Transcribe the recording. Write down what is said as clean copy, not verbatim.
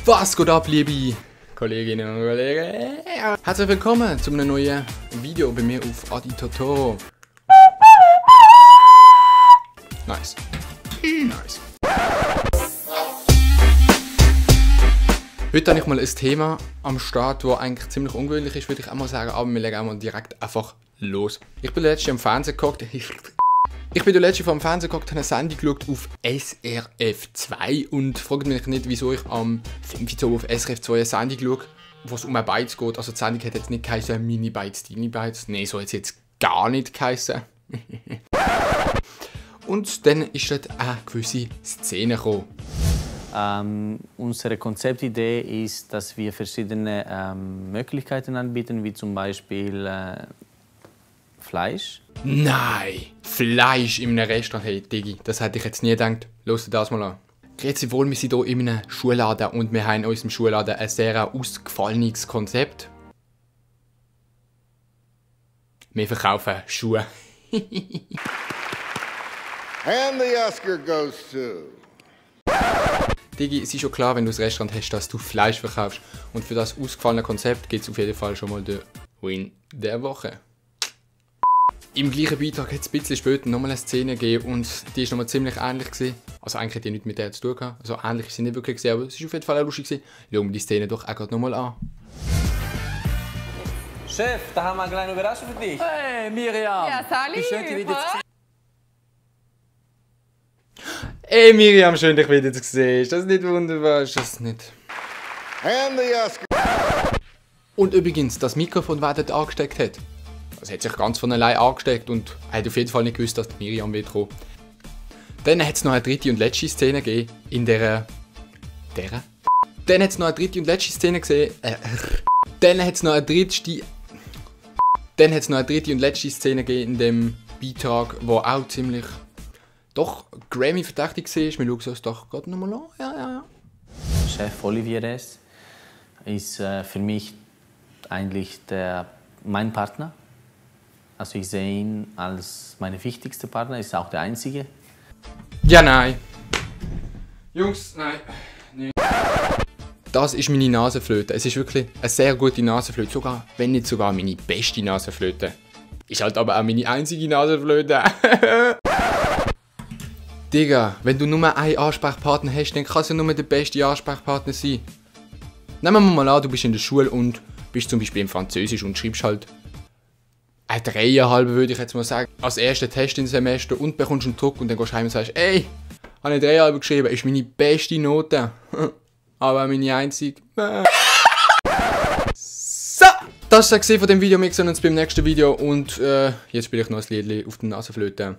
Was geht ab, liebe Kolleginnen und Kollegen? Herzlich willkommen zu einem neuen Video bei mir auf Adi Totoro. Nice. Nice. Heute habe ich mal ein Thema am Start, das eigentlich ziemlich ungewöhnlich ist, würde ich auch mal sagen, aber wir legen auch mal direkt einfach los. Ich bin letztens am Fernsehen geguckt. Habe eine Sendung geschaut auf SRF 2 und fragt mich nicht, wieso ich am 5 Uhr auf SRF 2 eine Sendung schaue, wo es um ein Bytes geht. Also die Sendung hat jetzt nicht geheißen Mini-Bytes, Dini-Bytes. Nein, so hat es jetzt gar nicht geheißen. Und dann ist dort eine gewisse Szene gekommen. Unsere Konzeptidee ist, dass wir verschiedene Möglichkeiten anbieten, wie zum Beispiel Fleisch. Nein! Fleisch in einem Restaurant, hey Digi, das hätte ich jetzt nie gedacht. Hört dir das mal an. Grüezi wohl, wir sind hier in einem Schulladen und wir haben in unserem Schulladen ein sehr ausgefallenes Konzept. Wir verkaufen Schuhe. And the Oscar goes to... Digi, es ist schon klar, wenn du ein Restaurant hast, dass du Fleisch verkaufst. Und für das ausgefallene Konzept gibt es auf jeden Fall schon mal den Win der Woche. Im gleichen Beitrag hat es ein bisschen später nochmal eine Szene gegeben und die war nochmal ziemlich ähnlich gewesen. Also eigentlich hat die nichts mit der zu tun gehabt. Also ähnlich ist sie nicht wirklich gewesen, aber es ist auf jeden Fall auch lustig gewesen. Schauen wir die Szene doch auch gerade nochmal an. Chef, da haben wir eine kleine Überraschung für dich. Hey Miriam! Ja, salut! Wie schön, dich wieder zu sehen. Ey Miriam, schön dich wieder zu sehen. Ist das nicht wunderbar? Ist das nicht? And the Oscar... Und übrigens, das Mikrofon, wer dort angesteckt hat. Das hat sich ganz von allein angesteckt und er hat auf jeden Fall nicht gewusst, dass die Miriam wird kommen. Dann hat es noch eine dritte und letzte Szene gegeben, in der... Dann hat es noch eine dritte und letzte Szene gesehen... Dann hat es noch eine dritte und letzte Szene gegeben in dem Beitrag, wo auch ziemlich... Doch Grammy verdächtig war. Wir schauen uns das doch gerade nochmal an. Ja. Chef Olivier ist für mich eigentlich mein Partner. Also ich sehe ihn als mein wichtigster Partner, ist auch der einzige. Ja, nein. Jungs, nein. Nee. Das ist meine Nasenflöte. Es ist wirklich eine sehr gute Nasenflöte. Sogar, wenn nicht sogar meine beste Nasenflöte. Ist halt aber auch meine einzige Nasenflöte. Digga, wenn du nur einen Ansprechpartner hast, dann kann es ja nur der beste Ansprechpartner sein. Nehmen wir mal an, du bist in der Schule und bist zum Beispiel im Französisch und schreibst halt eine 3,5, würde ich jetzt mal sagen, als ersten Test im Semester und bekommst einen Druck und dann gehst du heim und sagst, ey, habe eine 3,5 geschrieben, ist meine beste Note, aber meine einzige. So, das war es von dem Video, wir sehen uns beim nächsten Video und jetzt spiele ich noch ein Lied auf der Nasenflöte.